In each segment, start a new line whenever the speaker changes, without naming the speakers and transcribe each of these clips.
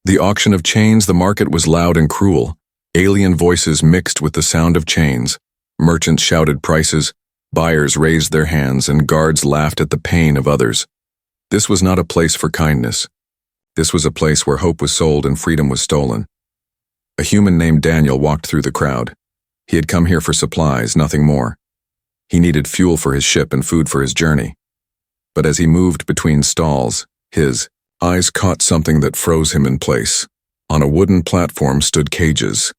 The auction of chains, the market was loud and cruel. Alien voices mixed with the sound of chains. Merchants shouted prices, buyers raised their hands, and guards laughed at the pain of others. This was not a place for kindness. This was a place where hope was sold and freedom was stolen. A human named Daniel walked through the crowd. He had come here for supplies, nothing more. He needed fuel for his ship and food for his journey. But as he moved between stalls, his eyes caught something that froze him in place. On a wooden platform stood cages.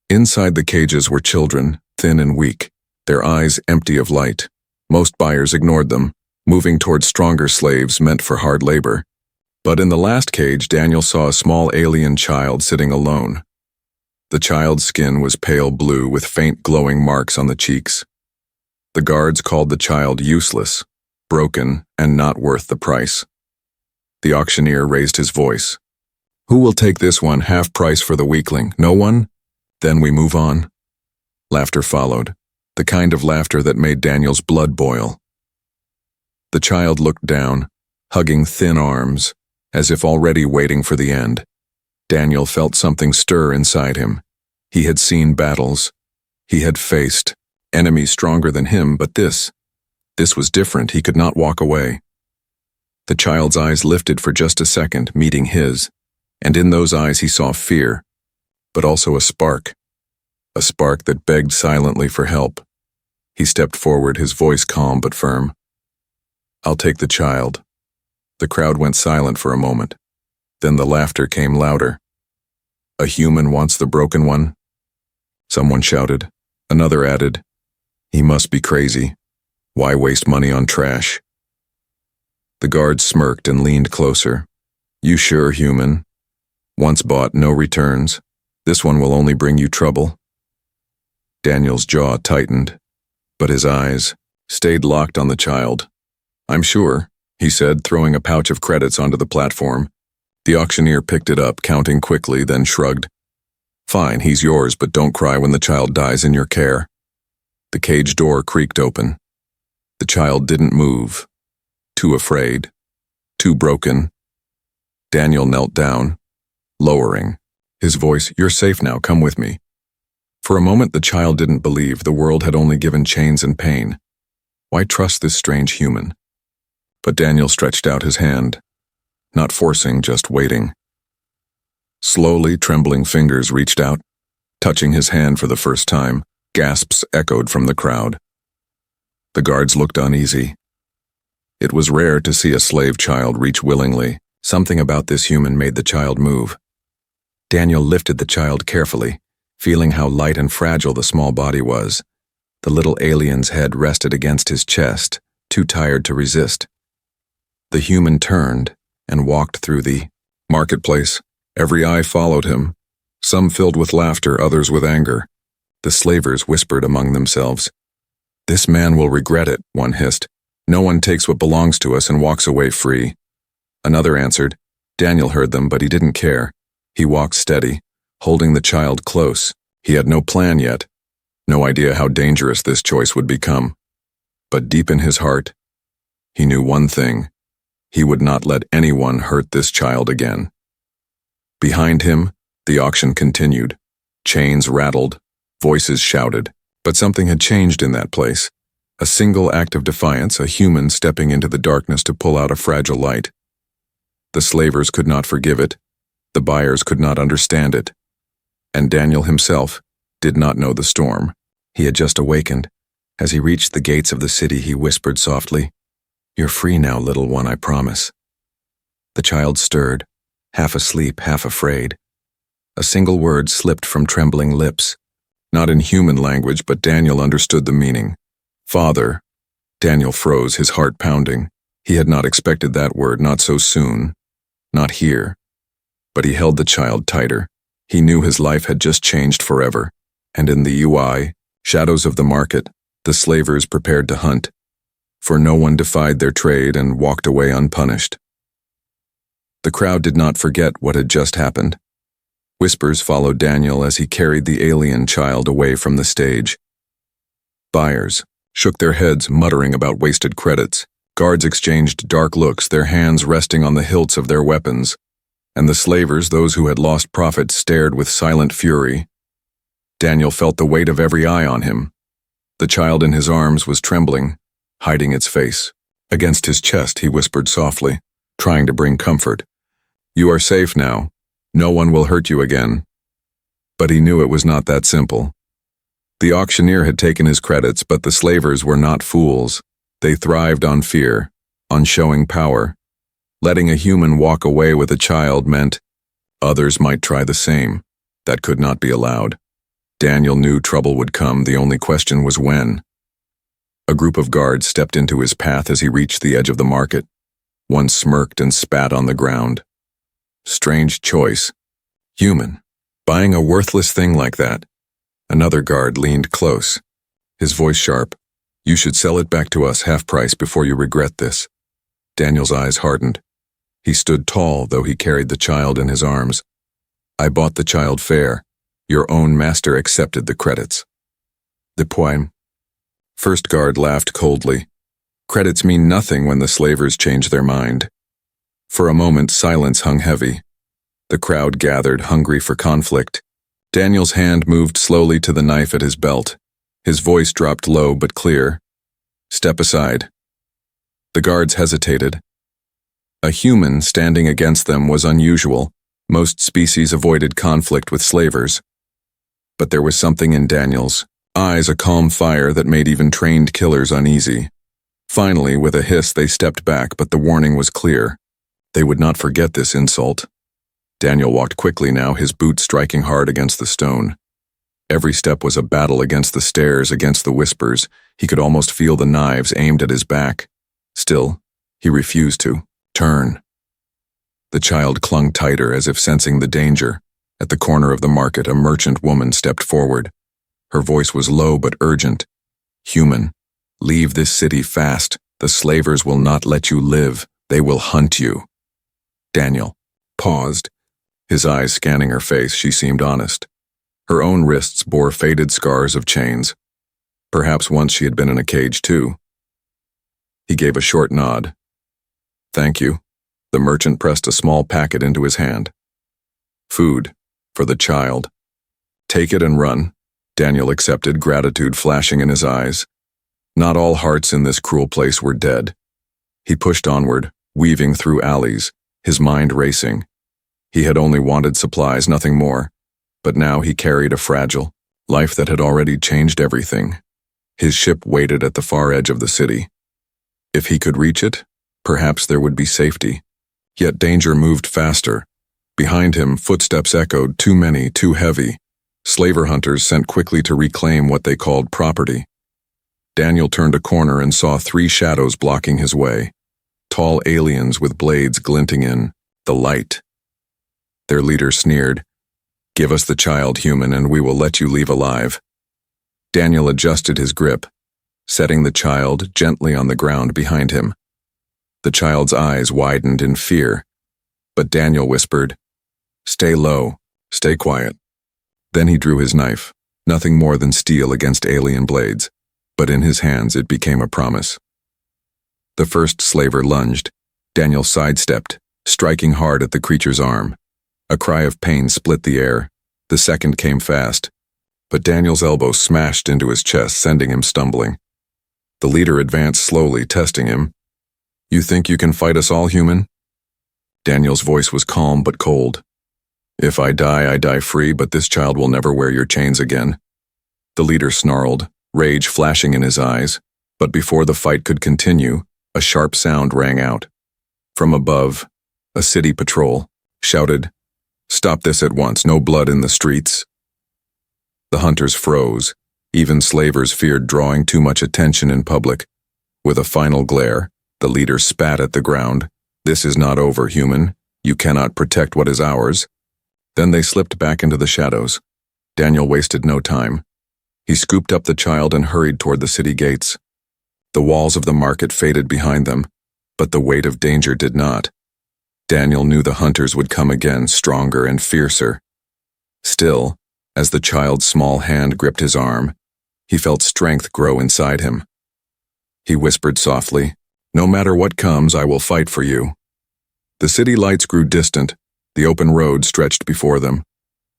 Inside the cages were children, thin and weak, their eyes empty of light. Most buyers ignored them, moving toward stronger slaves meant for hard labor. But in the last cage, Daniel saw a small alien child sitting alone. The child's skin was pale blue with faint glowing marks on the cheeks. The guards called the child useless, broken, and not worth the price. The auctioneer raised his voice. "Who will take this one, half price for the weakling? No one? Then we move on." Laughter followed, the kind of laughter that made Daniel's blood boil. The child looked down, hugging thin arms, as if already waiting for the end. Daniel felt something stir inside him. He had seen battles. He had faced enemies stronger than him, but this was different. He could not walk away. The child's eyes lifted for just a second, meeting his, and in those eyes he saw fear, but also a spark that begged silently for help. He stepped forward, his voice calm but firm. "I'll take the child." The crowd went silent for a moment. Then the laughter came louder. "A human wants the broken one?" Someone shouted. Another added, "He must be crazy. Why waste money on trash?" The guard smirked and leaned closer. "You sure, human? Once bought, no returns. This one will only bring you trouble." Daniel's jaw tightened, but his eyes stayed locked on the child. "I'm sure," he said, throwing a pouch of credits onto the platform. The auctioneer picked it up, counting quickly, then shrugged. "Fine, he's yours, but don't cry when the child dies in your care." The cage door creaked open. The child didn't move. Too afraid. Too broken. Daniel knelt down, lowering his voice. "You're safe now, come with me." For a moment the child didn't believe. The world had only given chains and pain. Why trust this strange human? But Daniel stretched out his hand. Not forcing, just waiting. Slowly, trembling fingers reached out, touching his hand for the first time. Gasps echoed from the crowd. The guards looked uneasy. It was rare to see a slave child reach willingly. Something about this human made the child move. Daniel lifted the child carefully, feeling how light and fragile the small body was. The little alien's head rested against his chest, too tired to resist. The human turned and walked through the marketplace. Every eye followed him, some filled with laughter, others with anger. The slavers whispered among themselves. "This man will regret it," one hissed. "No one takes what belongs to us and walks away free." Another answered. Daniel heard them, but he didn't care. He walked steady, holding the child close. He had no plan yet, no idea how dangerous this choice would become. But deep in his heart, he knew one thing. He would not let anyone hurt this child again. Behind him, the auction continued. Chains rattled, voices shouted, but something had changed in that place. A single act of defiance, a human stepping into the darkness to pull out a fragile light. The slavers could not forgive it. The buyers could not understand it. And Daniel himself did not know the storm. He had just awakened. As he reached the gates of the city, he whispered softly, "You're free now, little one, I promise." The child stirred, half asleep, half afraid. A single word slipped from trembling lips. Not in human language, but Daniel understood the meaning. "Father." Daniel froze, his heart pounding. He had not expected that word, not so soon. Not here. But he held the child tighter. He knew his life had just changed forever. And in the UI, shadows of the market, the slavers prepared to hunt. For no one defied their trade and walked away unpunished. The crowd did not forget what had just happened. Whispers followed Daniel as he carried the alien child away from the stage. Buyers shook their heads, muttering about wasted credits. Guards exchanged dark looks, their hands resting on the hilts of their weapons. and the slavers, those who had lost profit, stared with silent fury. Daniel felt the weight of every eye on him. The child in his arms was trembling, hiding its face. Against his chest, he whispered softly, trying to bring comfort. "You are safe now. No one will hurt you again." But he knew it was not that simple. The auctioneer had taken his credits, but the slavers were not fools. They thrived on fear, on showing power. Letting a human walk away with a child meant others might try the same. That could not be allowed. Daniel knew trouble would come, the only question was when. A group of guards stepped into his path as he reached the edge of the market. One smirked and spat on the ground. Strange choice. Human. Buying a worthless thing like that. Another guard leaned close, his voice sharp. "You should sell it back to us half price before you regret this." Daniel's eyes hardened. He stood tall, though he carried the child in his arms. "I bought the child fair. Your own master accepted the credits." "The poem." First guard laughed coldly. Credits mean nothing when the slavers change their mind. For a moment, silence hung heavy. The crowd gathered, hungry for conflict. Daniel's hand moved slowly to the knife at his belt. His voice dropped low but clear. "Step aside." The guards hesitated. A human standing against them was unusual. Most species avoided conflict with slavers. But there was something in Daniel's eyes, a calm fire that made even trained killers uneasy. Finally, with a hiss, they stepped back, but the warning was clear. They would not forget this insult. Daniel walked quickly now, his boots striking hard against the stone. Every step was a battle against the stares, against the whispers. He could almost feel the knives aimed at his back. Still, he refused to turn. The child clung tighter, as if sensing the danger. At the corner of the market, a merchant woman stepped forward. Her voice was low but urgent. "Human, leave this city fast. The slavers will not let you live. They will hunt you." Daniel paused, his eyes scanning her face. She seemed honest. Her own wrists bore faded scars of chains. Perhaps once she had been in a cage too. He gave a short nod. "Thank you." The merchant pressed a small packet into his hand. "Food, for the child." "Take it and run." Daniel accepted, gratitude flashing in his eyes. Not all hearts in this cruel place were dead. He pushed onward, weaving through alleys, his mind racing. He had only wanted supplies, nothing more. But now he carried a fragile life that had already changed everything. His ship waited at the far edge of the city. If he could reach it, perhaps there would be safety. Yet danger moved faster. Behind him, footsteps echoed, too many, too heavy. Slaver hunters sent quickly to reclaim what they called property. Daniel turned a corner and saw 3 shadows blocking his way. Tall aliens with blades glinting in the light. Their leader sneered, "Give us the child, human, and we will let you leave alive." Daniel adjusted his grip, setting the child gently on the ground behind him. The child's eyes widened in fear, but Daniel whispered, "Stay low, stay quiet." Then he drew his knife, nothing more than steel against alien blades, but in his hands it became a promise. The first slaver lunged. Daniel sidestepped, striking hard at the creature's arm. A cry of pain split the air. The second came fast, but Daniel's elbow smashed into his chest, sending him stumbling. The leader advanced slowly, testing him. "You think you can fight us all, human?" Daniel's voice was calm but cold. "If I die free, but this child will never wear your chains again." The leader snarled, rage flashing in his eyes, but before the fight could continue, a sharp sound rang out. From above, a city patrol shouted, "Stop this at once, no blood in the streets." The hunters froze. Even slavers feared drawing too much attention in public. With a final glare, the leader spat at the ground. "This is not over, human. You cannot protect what is ours." Then they slipped back into the shadows. Daniel wasted no time. He scooped up the child and hurried toward the city gates. The walls of the market faded behind them, but the weight of danger did not. Daniel knew the hunters would come again, stronger and fiercer. Still, as the child's small hand gripped his arm, he felt strength grow inside him. He whispered softly, "No matter what comes, I will fight for you." The city lights grew distant, The open road stretched before them.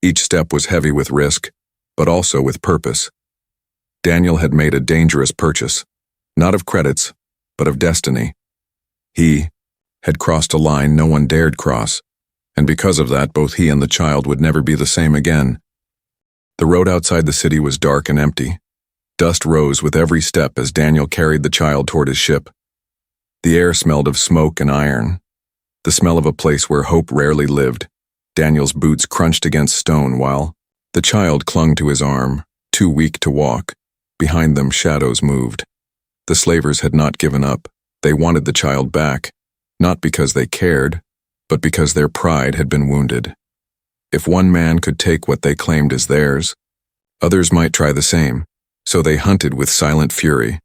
Each step was heavy with risk, but also with purpose. Daniel had made a dangerous purchase, not of credits, but of destiny. He had crossed a line no one dared cross, and because of that, both he and the child would never be the same again. The road outside the city was dark and empty. Dust rose with every step as Daniel carried the child toward his ship. The air smelled of smoke and iron, the smell of a place where hope rarely lived. Daniel's boots crunched against stone while the child clung to his arm, too weak to walk. Behind them, shadows moved. The slavers had not given up. They wanted the child back, not because they cared, but because their pride had been wounded. If one man could take what they claimed as theirs, others might try the same, so they hunted with silent fury.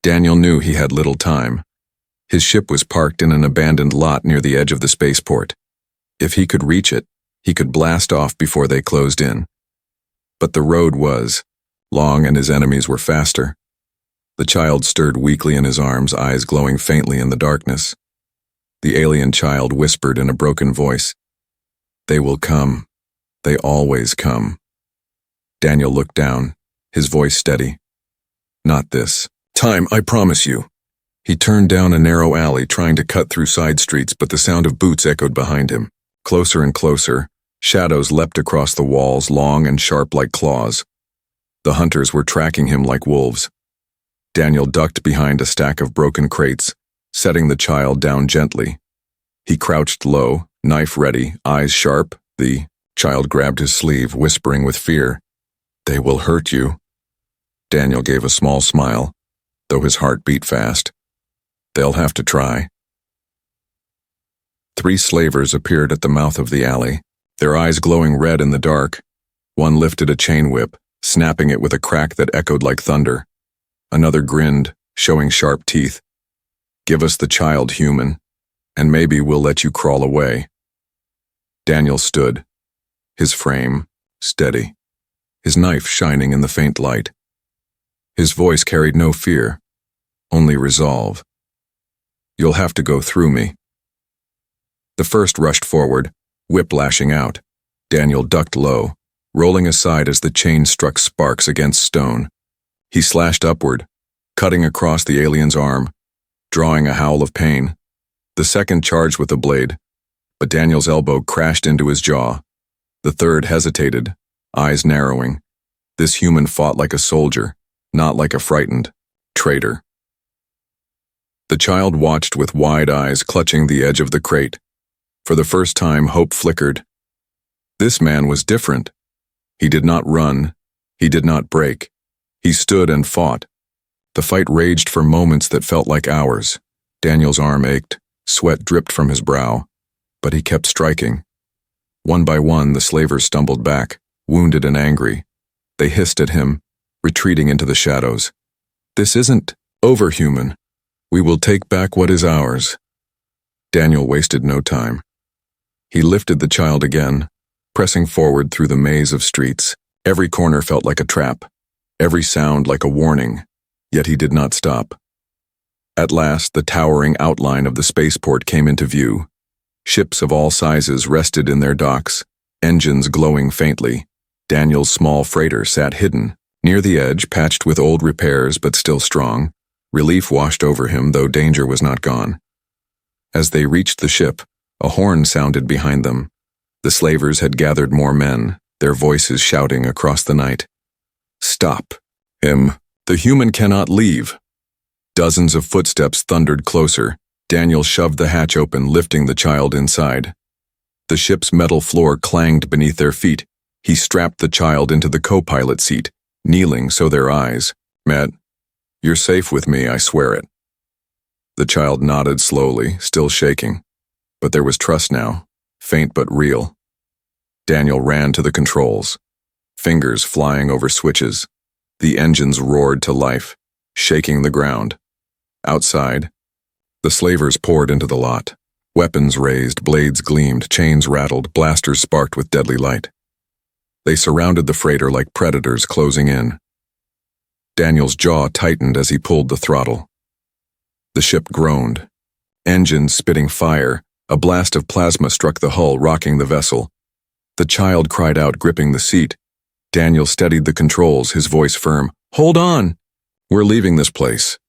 Daniel knew he had little time. His ship was parked in an abandoned lot near the edge of the spaceport. If he could reach it, he could blast off before they closed in. But the road was long and his enemies were faster. The child stirred weakly in his arms, eyes glowing faintly in the darkness. The alien child whispered in a broken voice, "They will come. They always come." Daniel looked down, his voice steady. "Not this time, I promise you." He turned down a narrow alley, trying to cut through side streets, but the sound of boots echoed behind him. Closer and closer, shadows leapt across the walls, long and sharp like claws. The hunters were tracking him like wolves. Daniel ducked behind a stack of broken crates, setting the child down gently. He crouched low, knife ready, eyes sharp. The child grabbed his sleeve, whispering with fear, "They will hurt you." Daniel gave a small smile, though his heart beat fast. "They'll have to try." 3 slavers appeared at the mouth of the alley, their eyes glowing red in the dark. One lifted a chain whip, snapping it with a crack that echoed like thunder. Another grinned, showing sharp teeth. "Give us the child, human, and maybe we'll let you crawl away." Daniel stood, his frame steady, his knife shining in the faint light. His voice carried no fear, only resolve. "You'll have to go through me." The first rushed forward, whip lashing out. Daniel ducked low, rolling aside as the chain struck sparks against stone. He slashed upward, cutting across the alien's arm, drawing a howl of pain. The second charged with the blade, but Daniel's elbow crashed into his jaw. The third hesitated, eyes narrowing. This human fought like a soldier, not like a frightened traitor. The child watched with wide eyes, clutching the edge of the crate. For the first time, hope flickered. This man was different. He did not run. He did not break. He stood and fought. The fight raged for moments that felt like hours. Daniel's arm ached, sweat dripped from his brow, but he kept striking. One by one, the slavers stumbled back, wounded and angry. They hissed at him, retreating into the shadows. "This isn't over, human. We will take back what is ours." Daniel wasted no time. He lifted the child again, pressing forward through the maze of streets. Every corner felt like a trap, every sound like a warning, yet he did not stop. At last, the towering outline of the spaceport came into view. Ships of all sizes rested in their docks, engines glowing faintly. Daniel's small freighter sat hidden, near the edge, patched with old repairs but still strong. Relief washed over him, though danger was not gone. As they reached the ship, a horn sounded behind them. The slavers had gathered more men, their voices shouting across the night. "Stop him. The human cannot leave." Dozens of footsteps thundered closer. Daniel shoved the hatch open, lifting the child inside. The ship's metal floor clanged beneath their feet. He strapped the child into the co-pilot seat, kneeling so their eyes met. "You're safe with me, I swear it." The child nodded slowly, still shaking. But there was trust now, faint but real. Daniel ran to the controls, fingers flying over switches. The engines roared to life, shaking the ground. Outside, the slavers poured into the lot. Weapons raised, blades gleamed, chains rattled, blasters sparked with deadly light. They surrounded the freighter like predators closing in. Daniel's jaw tightened as he pulled the throttle. The ship groaned, engines spitting fire, A blast of plasma struck the hull, rocking the vessel. The child cried out, gripping the seat. Daniel steadied the controls, his voice firm. "Hold on! We're leaving this place."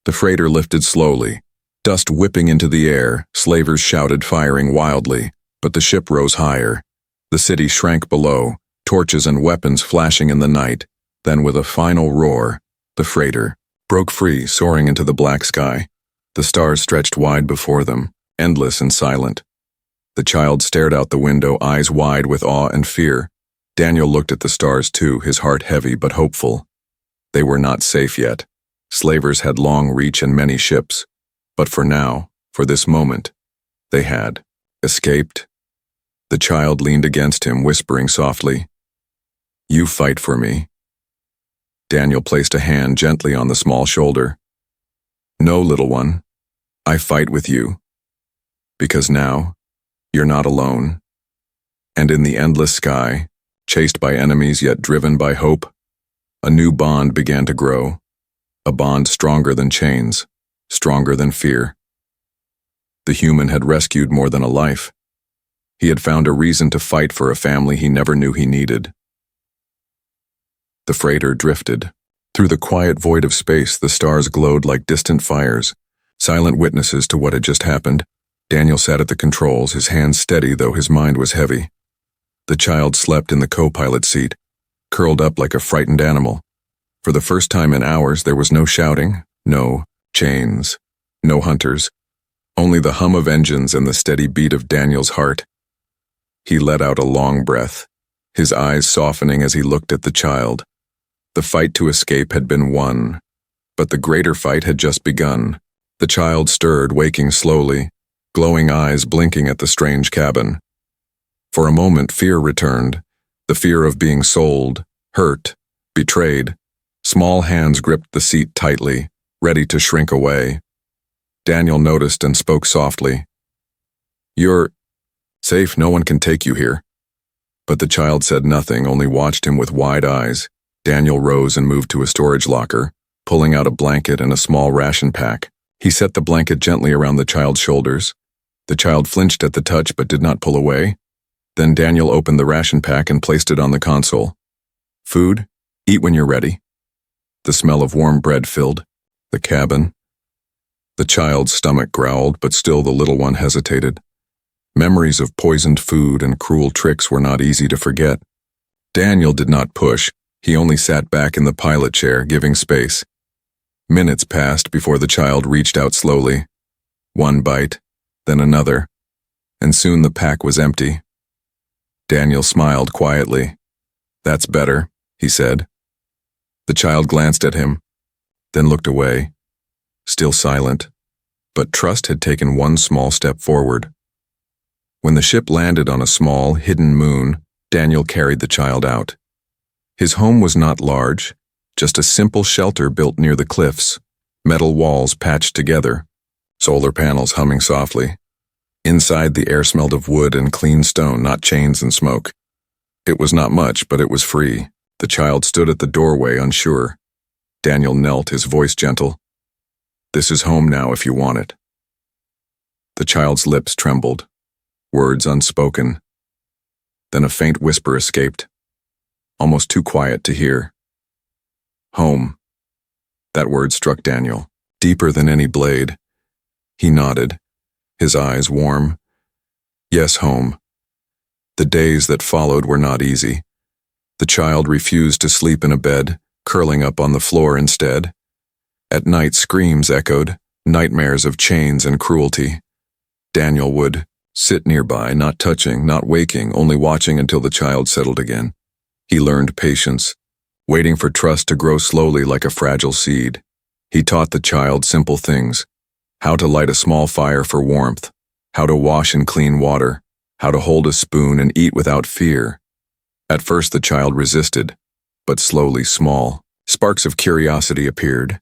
The freighter lifted slowly, dust whipping into the air. Slavers shouted, firing wildly, but the ship rose higher. The city shrank below, torches and weapons flashing in the night. Then with a final roar, the freighter broke free, soaring into the black sky. The stars stretched wide before them, endless and silent. The child stared out the window, eyes wide with awe and fear. Daniel looked at the stars too, his heart heavy but hopeful. They were not safe yet. Slavers had long reach and many ships. But for now, for this moment, they had escaped. The child leaned against him, whispering softly, "You fight for me." Daniel placed a hand gently on the small shoulder. "No, little one, I fight with you. Because now, you're not alone." And in the endless sky, chased by enemies yet driven by hope, a new bond began to grow. A bond stronger than chains, stronger than fear. The human had rescued more than a life. He had found a reason to fight for a family he never knew he needed. The freighter drifted. Through the quiet void of space, the stars glowed like distant fires, silent witnesses to what had just happened. Daniel sat at the controls, his hands steady though his mind was heavy. The child slept in the co-pilot seat, curled up like a frightened animal. For the first time in hours, there was no shouting, no chains, no hunters, only the hum of engines and the steady beat of Daniel's heart. He let out a long breath, his eyes softening as he looked at the child. The fight to escape had been won, but the greater fight had just begun. The child stirred, waking slowly, glowing eyes blinking at the strange cabin. For a moment, fear returned, the fear of being sold, hurt, betrayed. Small hands gripped the seat tightly, ready to shrink away. Daniel noticed and spoke softly. "You're safe, no one can take you here." But the child said nothing, only watched him with wide eyes. Daniel rose and moved to a storage locker, pulling out a blanket and a small ration pack. He set the blanket gently around the child's shoulders. The child flinched at the touch but did not pull away. Then Daniel opened the ration pack and placed it on the console. "Food? Eat when you're ready." The smell of warm bread filled the cabin. The child's stomach growled, but still the little one hesitated. Memories of poisoned food and cruel tricks were not easy to forget. Daniel did not push. He only sat back in the pilot chair, giving space. Minutes passed before the child reached out slowly. One bite, then another, and soon the pack was empty. Daniel smiled quietly. "That's better," he said. The child glanced at him, then looked away, still silent, but trust had taken one small step forward. When the ship landed on a small, hidden moon, Daniel carried the child out. His home was not large, just a simple shelter built near the cliffs, metal walls patched together, solar panels humming softly. Inside, the air smelled of wood and clean stone, not chains and smoke. It was not much, but it was free. The child stood at the doorway, unsure. Daniel knelt, his voice gentle. "This is home now if you want it." The child's lips trembled, words unspoken. Then a faint whisper escaped, almost too quiet to hear. "Home." That word struck Daniel, deeper than any blade. He nodded, his eyes warm. Yes, home. The days that followed were not easy. The child refused to sleep in a bed, curling up on the floor instead. At night, screams echoed, nightmares of chains and cruelty. Daniel would sit nearby, not touching, not waking, only watching until the child settled again. He learned patience, waiting for trust to grow slowly like a fragile seed. He taught the child simple things: how to light a small fire for warmth, how to wash in clean water, how to hold a spoon and eat without fear. At first the child resisted, but slowly small sparks of curiosity appeared.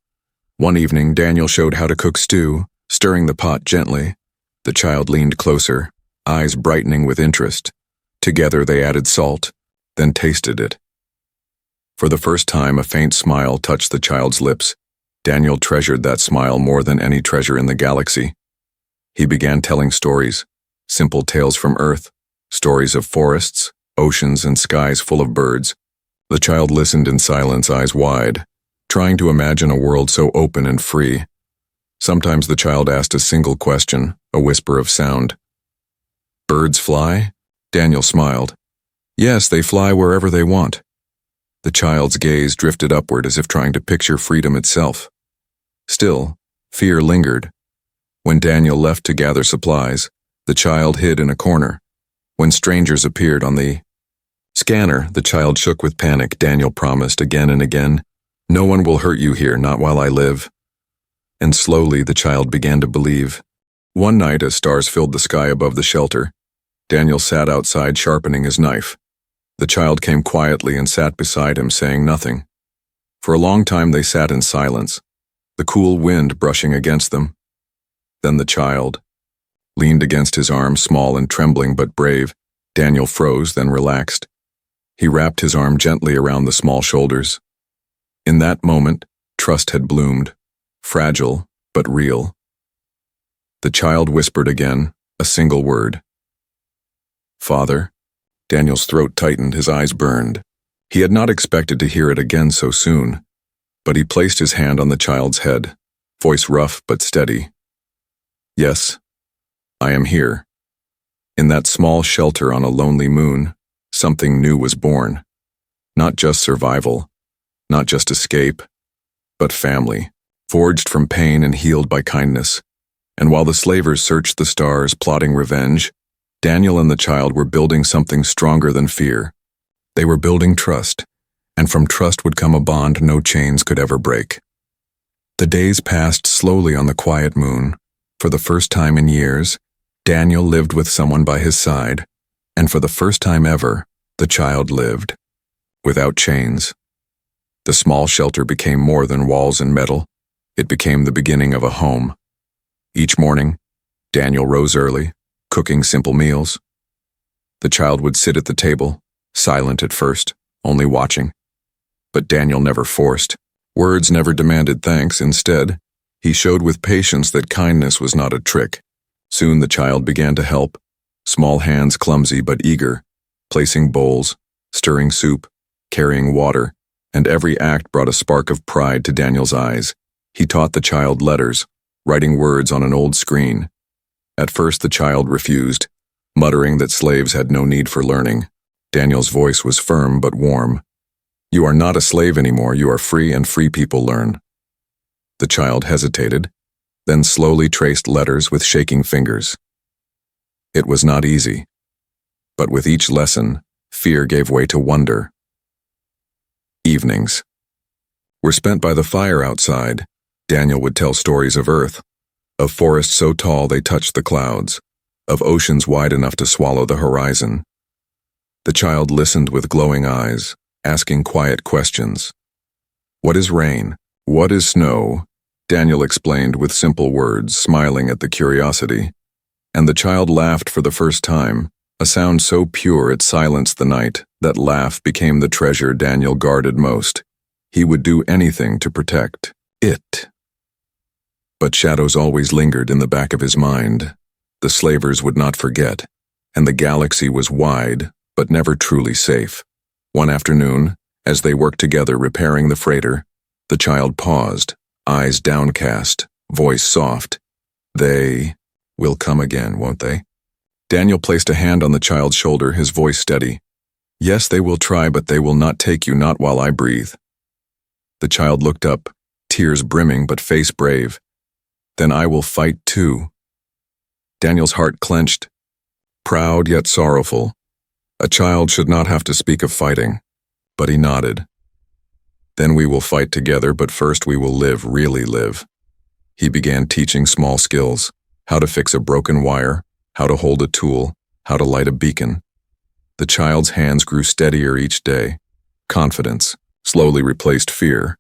One evening, Daniel showed how to cook stew, stirring the pot gently. The child leaned closer, eyes brightening with interest. Together they added salt, then tasted it. For the first time, a faint smile touched the child's lips. Daniel treasured that smile more than any treasure in the galaxy. He began telling stories, simple tales from Earth, stories of forests, oceans, and skies full of birds. The child listened in silence, eyes wide, trying to imagine a world so open and free. Sometimes the child asked a single question, a whisper of sound. "Birds fly?" Daniel smiled. "Yes, they fly wherever they want." The child's gaze drifted upward as if trying to picture freedom itself. Still, fear lingered. When Daniel left to gather supplies, the child hid in a corner. When strangers appeared on the scanner, the child shook with panic. Daniel promised again and again, "No one will hurt you here, not while I live." And slowly the child began to believe. One night, as stars filled the sky above the shelter, Daniel sat outside sharpening his knife. The child came quietly and sat beside him, saying nothing. For a long time they sat in silence, the cool wind brushing against them. Then the child leaned against his arm, small and trembling but brave. Daniel froze, then relaxed. He wrapped his arm gently around the small shoulders. In that moment, trust had bloomed, fragile but real. The child whispered again, a single word. "Father." Daniel's throat tightened, his eyes burned. He had not expected to hear it again so soon, but he placed his hand on the child's head, voice rough but steady. "Yes, I am here." In that small shelter on a lonely moon, something new was born. Not just survival, not just escape, but family, forged from pain and healed by kindness. And while the slavers searched the stars, plotting revenge, Daniel and the child were building something stronger than fear. They were building trust, and from trust would come a bond no chains could ever break. The days passed slowly on the quiet moon. For the first time in years, Daniel lived with someone by his side, and for the first time ever, the child lived. Without chains. The small shelter became more than walls and metal. It became the beginning of a home. Each morning, Daniel rose early, cooking simple meals. The child would sit at the table, silent at first, only watching. But Daniel never forced. Words never demanded thanks. Instead, he showed with patience that kindness was not a trick. Soon the child began to help, small hands clumsy but eager, placing bowls, stirring soup, carrying water, and every act brought a spark of pride to Daniel's eyes. He taught the child letters, writing words on an old screen. At first the child refused, muttering that slaves had no need for learning. Daniel's voice was firm but warm. "You are not a slave anymore, you are free, and free people learn." The child hesitated, then slowly traced letters with shaking fingers. It was not easy, but with each lesson, fear gave way to wonder. Evenings were spent by the fire outside. Daniel would tell stories of Earth, of forests so tall they touched the clouds, of oceans wide enough to swallow the horizon. The child listened with glowing eyes, asking quiet questions. "What is rain? What is snow?" Daniel explained with simple words, smiling at the curiosity. And the child laughed for the first time, a sound so pure it silenced the night. That laugh became the treasure Daniel guarded most. He would do anything to protect it. But shadows always lingered in the back of his mind. The slavers would not forget, and the galaxy was wide, but never truly safe. One afternoon, as they worked together repairing the freighter, the child paused, eyes downcast, voice soft. "They will come again, won't they?" Daniel placed a hand on the child's shoulder, his voice steady. "Yes, they will try, but they will not take you, not while I breathe." The child looked up, tears brimming but face brave. "Then I will fight too." Daniel's heart clenched, proud yet sorrowful. A child should not have to speak of fighting, but he nodded. "Then we will fight together, but first we will live, really live." He began teaching small skills, how to fix a broken wire, how to hold a tool, how to light a beacon. The child's hands grew steadier each day. Confidence slowly replaced fear,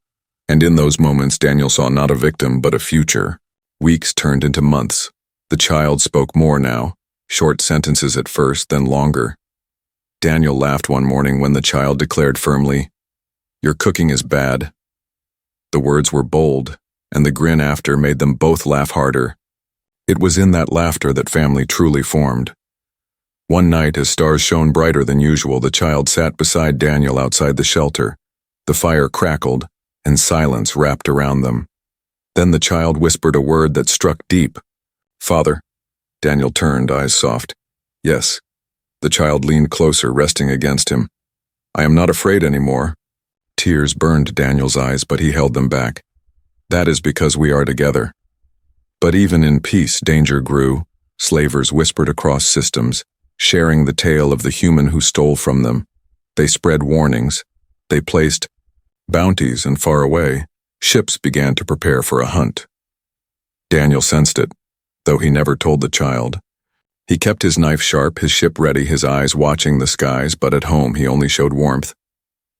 and in those moments Daniel saw not a victim but a future. Weeks turned into months. The child spoke more now, short sentences at first, then longer. Daniel laughed one morning when the child declared firmly, "Your cooking is bad." The words were bold, and the grin after made them both laugh harder. It was in that laughter that family truly formed. One night, as stars shone brighter than usual, the child sat beside Daniel outside the shelter. The fire crackled, and silence wrapped around them. Then the child whispered a word that struck deep. "Father." Daniel turned, eyes soft. "Yes." The child leaned closer, resting against him. "I am not afraid anymore." Tears burned Daniel's eyes, but he held them back. "That is because we are together." But even in peace, danger grew. Slavers whispered across systems, sharing the tale of the human who stole from them. They spread warnings. They placed bounties, and far away, ships began to prepare for a hunt. Daniel sensed it, though he never told the child. He kept his knife sharp, his ship ready, his eyes watching the skies, but at home he only showed warmth.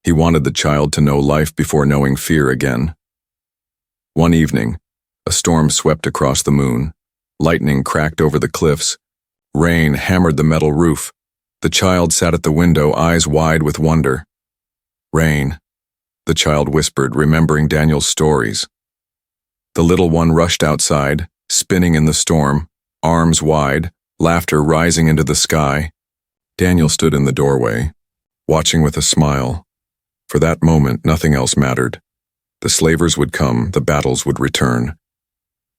He wanted the child to know life before knowing fear again. One evening, a storm swept across the moon. Lightning cracked over the cliffs. Rain hammered the metal roof. The child sat at the window, eyes wide with wonder. "Rain," the child whispered, remembering Daniel's stories. The little one rushed outside, spinning in the storm, arms wide, laughter rising into the sky. Daniel stood in the doorway, watching with a smile. For that moment, nothing else mattered. The slavers would come, the battles would return.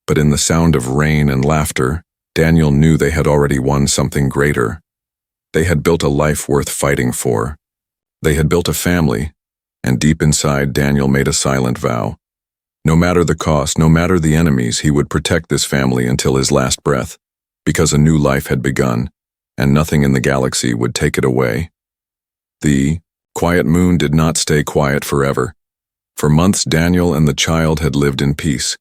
But in the sound of rain and laughter, Daniel knew they had already won something greater. They had built a life worth fighting for. They had built a family, and deep inside, Daniel made a silent vow. No matter the cost, no matter the enemies, he would protect this family until his last breath, because a new life had begun, and nothing in the galaxy would take it away. The quiet moon did not stay quiet forever. For months, Daniel and the child had lived in peace.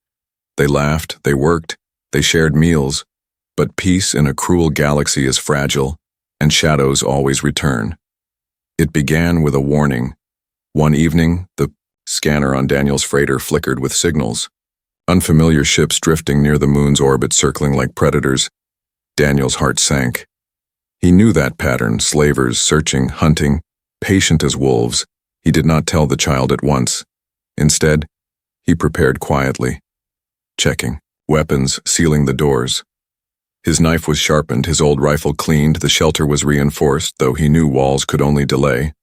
They laughed, they worked, they shared meals, but peace in a cruel galaxy is fragile, and shadows always return. It began with a warning. One evening, the scanner on Daniel's freighter flickered with signals. Unfamiliar ships drifting near the moon's orbit, circling like predators. Daniel's heart sank. He knew that pattern, slavers, searching, hunting, patient as wolves. He did not tell the child at once. Instead, he prepared quietly, checking weapons, sealing the doors. His knife was sharpened, his old rifle cleaned, the shelter was reinforced, though he knew walls could only delay.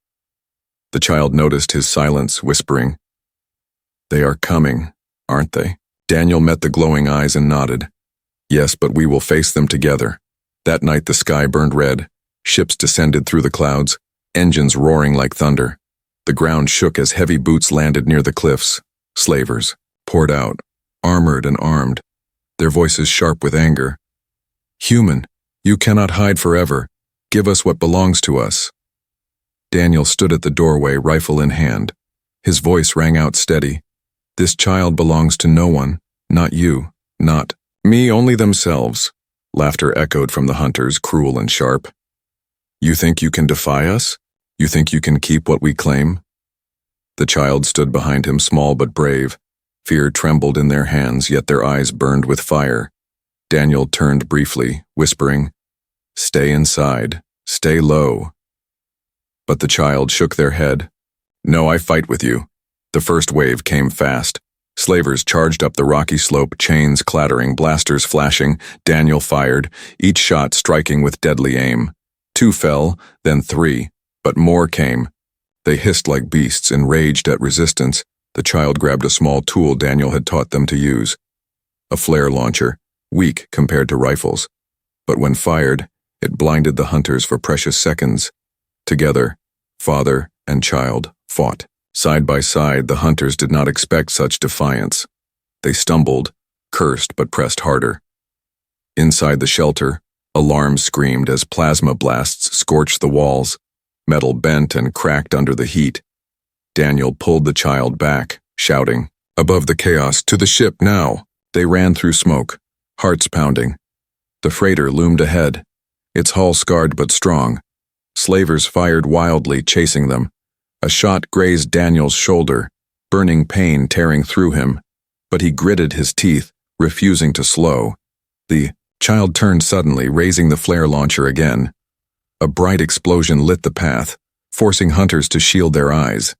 The child noticed his silence, whispering, "They are coming, aren't they?" Daniel met the glowing eyes and nodded. "Yes, but we will face them together." That night the sky burned red. Ships descended through the clouds, engines roaring like thunder. The ground shook as heavy boots landed near the cliffs. Slavers poured out, armored and armed, their voices sharp with anger. "Human, you cannot hide forever. Give us what belongs to us." Daniel stood at the doorway, rifle in hand. His voice rang out steady. "This child belongs to no one, not you, not me, only themselves." Laughter echoed from the hunters, cruel and sharp. "You think you can defy us? You think you can keep what we claim?" The child stood behind him, small but brave. Fear trembled in their hands, yet their eyes burned with fire. Daniel turned briefly, whispering, "Stay inside, stay low." But the child shook their head. "No, I fight with you." The first wave came fast. Slavers charged up the rocky slope, chains clattering, blasters flashing. Daniel fired, each shot striking with deadly aim. 2 fell, then 3, but more came. They hissed like beasts, enraged at resistance. The child grabbed a small tool Daniel had taught them to use. A flare launcher, weak compared to rifles. But when fired, it blinded the hunters for precious seconds. Together, father and child fought. Side by side, the hunters did not expect such defiance. They stumbled, cursed, but pressed harder. Inside the shelter, alarms screamed as plasma blasts scorched the walls. Metal bent and cracked under the heat. Daniel pulled the child back, shouting, "Above the chaos, to the ship now!" They ran through smoke, hearts pounding. The freighter loomed ahead, its hull scarred but strong. Slavers fired wildly, chasing them. A shot grazed Daniel's shoulder, burning pain tearing through him, but he gritted his teeth, refusing to slow. The child turned suddenly, raising the flare launcher again. A bright explosion lit the path, forcing hunters to shield their eyes.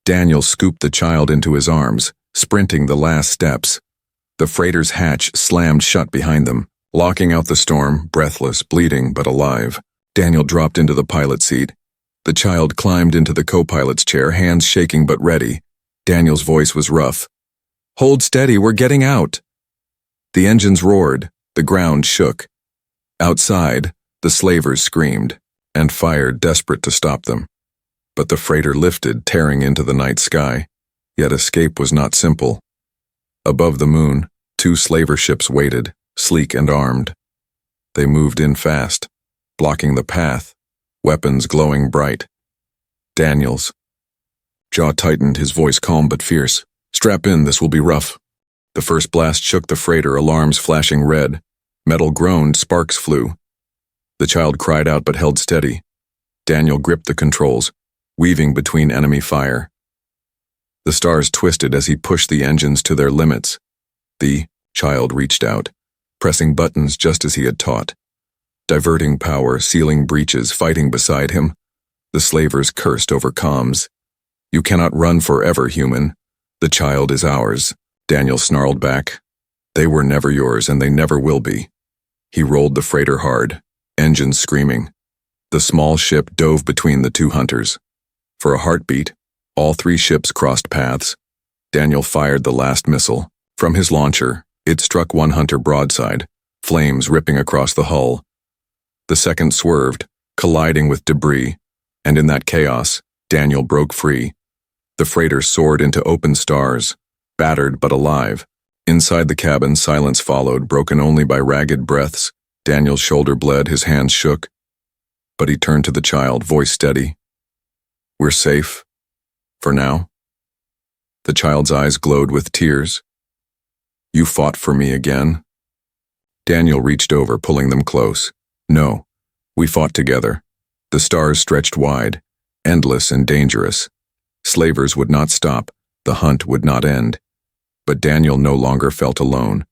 Daniel scooped the child into his arms, sprinting the last steps. The freighter's hatch slammed shut behind them, locking out the storm, breathless, bleeding, but alive. Daniel dropped into the pilot seat. The child climbed into the co-pilot's chair, hands shaking but ready. Daniel's voice was rough. "Hold steady, we're getting out." The engines roared, the ground shook. Outside, the slavers screamed and fired, desperate to stop them. But the freighter lifted, tearing into the night sky. Yet escape was not simple. Above the moon, 2 slaver ships waited, sleek and armed. They moved in fast, blocking the path, weapons glowing bright. Daniel's jaw tightened, his voice calm but fierce. "Strap in, this will be rough." The first blast shook the freighter, alarms flashing red. Metal groaned, sparks flew. The child cried out but held steady. Daniel gripped the controls, weaving between enemy fire. The stars twisted as he pushed the engines to their limits. The child reached out, pressing buttons just as he had taught. Diverting power, sealing breaches, fighting beside him. The slavers cursed over comms. "You cannot run forever, human. The child is ours," Daniel snarled back. "They were never yours, and they never will be." He rolled the freighter hard, engines screaming. The small ship dove between the 2 hunters. For a heartbeat, all 3 ships crossed paths. Daniel fired the last missile. From his launcher, it struck one hunter broadside, flames ripping across the hull. The second swerved, colliding with debris, and in that chaos, Daniel broke free. The freighter soared into open stars, battered but alive. Inside the cabin, silence followed, broken only by ragged breaths. Daniel's shoulder bled, his hands shook. But he turned to the child, voice steady. "We're safe. For now." The child's eyes glowed with tears. "You fought for me again?" Daniel reached over, pulling them close. "No, we fought together." The stars stretched wide, endless and dangerous. Slavers would not stop, the hunt would not end. But Daniel no longer felt alone.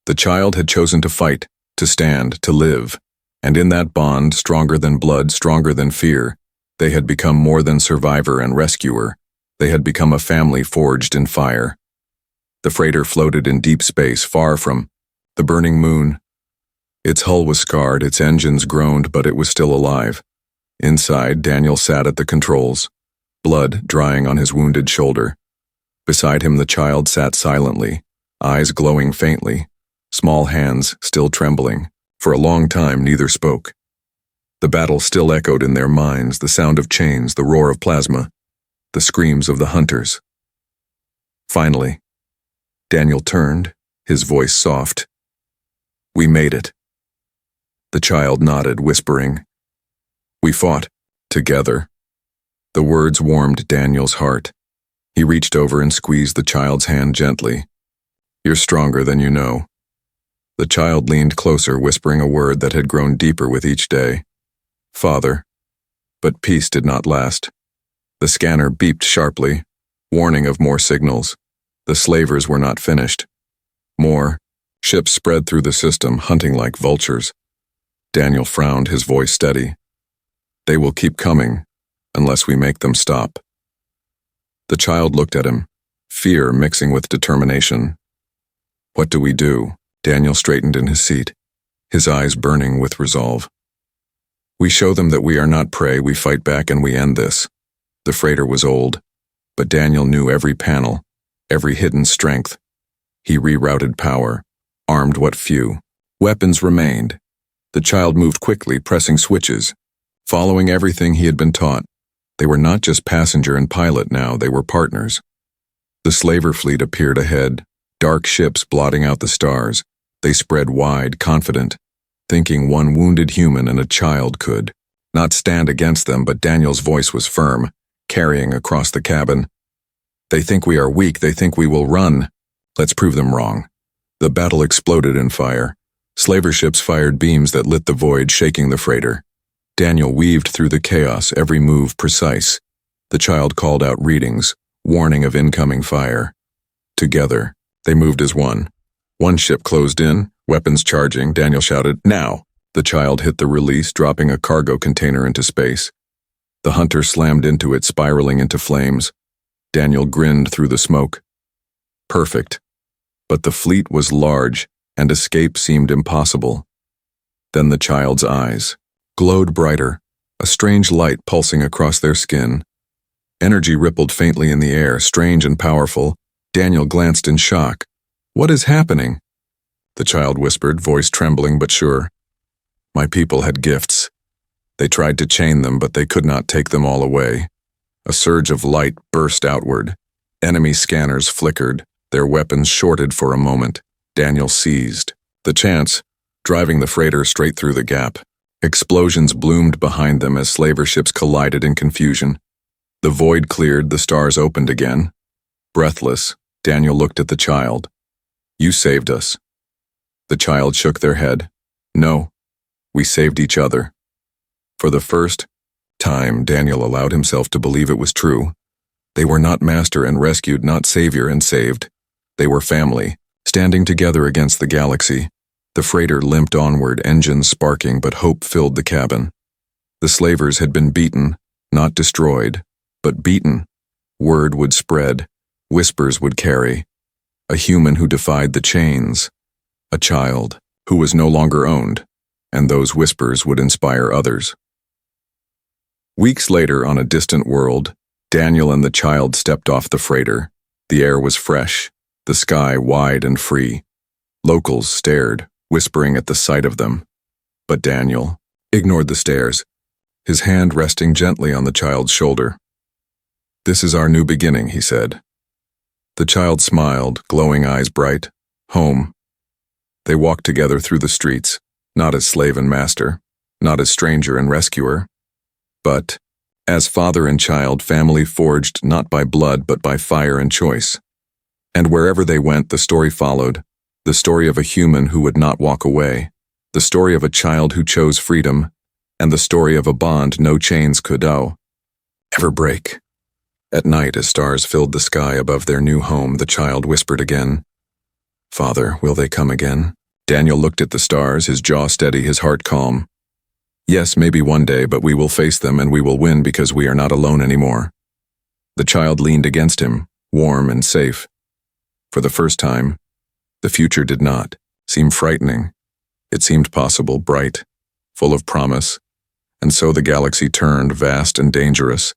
The child had chosen to fight, to stand, to live. And in that bond, stronger than blood, stronger than fear, they had become more than survivor and rescuer. They had become a family forged in fire. The freighter floated in deep space, far from the burning moon. Its hull was scarred, its engines groaned, but it was still alive. Inside, Daniel sat at the controls, blood drying on his wounded shoulder. Beside him, the child sat silently, eyes glowing faintly, small hands still trembling. For a long time, neither spoke. The battle still echoed in their minds, the sound of chains, the roar of plasma, the screams of the hunters. Finally, Daniel turned, his voice soft. "We made it." The child nodded, whispering, "We fought together." The words warmed Daniel's heart. He reached over and squeezed the child's hand gently. "You're stronger than you know." The child leaned closer, whispering a word that had grown deeper with each day. "Father." But peace did not last. The scanner beeped sharply, warning of more signals. The slavers were not finished. More ships spread through the system, hunting like vultures. Daniel frowned, his voice steady. "They will keep coming, unless we make them stop." The child looked at him, fear mixing with determination. "What do we do?" Daniel straightened in his seat, his eyes burning with resolve. "We show them that we are not prey, we fight back and we end this." The freighter was old, but Daniel knew every panel, every hidden strength. He rerouted power, armed what few. Weapons remained. The child moved quickly, pressing switches, following everything he had been taught. They were not just passenger and pilot now, they were partners. The slaver fleet appeared ahead, dark ships blotting out the stars. They spread wide, confident, thinking one wounded human and a child could not stand against them, but Daniel's voice was firm, carrying across the cabin. "They think we are weak, they think we will run. Let's prove them wrong." The battle exploded in fire. Slaver ships fired beams that lit the void, shaking the freighter. Daniel weaved through the chaos, every move precise. The child called out readings, warning of incoming fire. Together, they moved as one. One ship closed in, weapons charging. Daniel shouted, "Now!" The child hit the release, dropping a cargo container into space. The hunter slammed into it, spiraling into flames. Daniel grinned through the smoke. Perfect. But the fleet was large, and escape seemed impossible. Then the child's eyes. glowed brighter, a strange light pulsing across their skin. Energy rippled faintly in the air, strange and powerful. Daniel glanced in shock. "What is happening?" The child whispered, voice trembling but sure. "My people had gifts. They tried to chain them, but they could not take them all away." A surge of light burst outward. Enemy scanners flickered, their weapons shorted for a moment. Daniel seized the chance, driving the freighter straight through the gap. Explosions bloomed behind them as slaver ships collided in confusion. The void cleared, the stars opened again. Breathless, Daniel looked at the child. "You saved us." The child shook their head. "No, we saved each other." For the first time, Daniel allowed himself to believe it was true. They were not master and rescued, not savior and saved. They were family, standing together against the galaxy. The freighter limped onward, engines sparking, but hope filled the cabin. The slavers had been beaten, not destroyed, but beaten. Word would spread, whispers would carry. A human who defied the chains. A child who was no longer owned, and those whispers would inspire others. Weeks later, on a distant world, Daniel and the child stepped off the freighter. The air was fresh, the sky wide and free. Locals stared, whispering at the sight of them. But Daniel ignored the stares, his hand resting gently on the child's shoulder. "This is our new beginning," he said. The child smiled, glowing eyes bright. Home. They walked together through the streets, not as slave and master, not as stranger and rescuer, but as father and child, family forged not by blood but by fire and choice. And wherever they went, the story followed, the story of a human who would not walk away, the story of a child who chose freedom, and the story of a bond no chains could ever break. At night, as stars filled the sky above their new home, the child whispered again, "Father, will they come again?" Daniel looked at the stars, his jaw steady, his heart calm. "Yes, maybe one day, but we will face them and we will win because we are not alone anymore." The child leaned against him, warm and safe. For the first time, the future did not seem frightening. It seemed possible, bright, full of promise. And so the galaxy turned, vast and dangerous.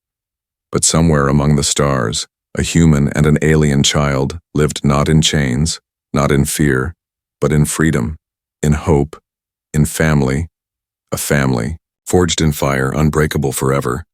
But somewhere among the stars, a human and an alien child lived not in chains, not in fear, but in freedom, in hope, in family, a family, forged in fire, unbreakable forever.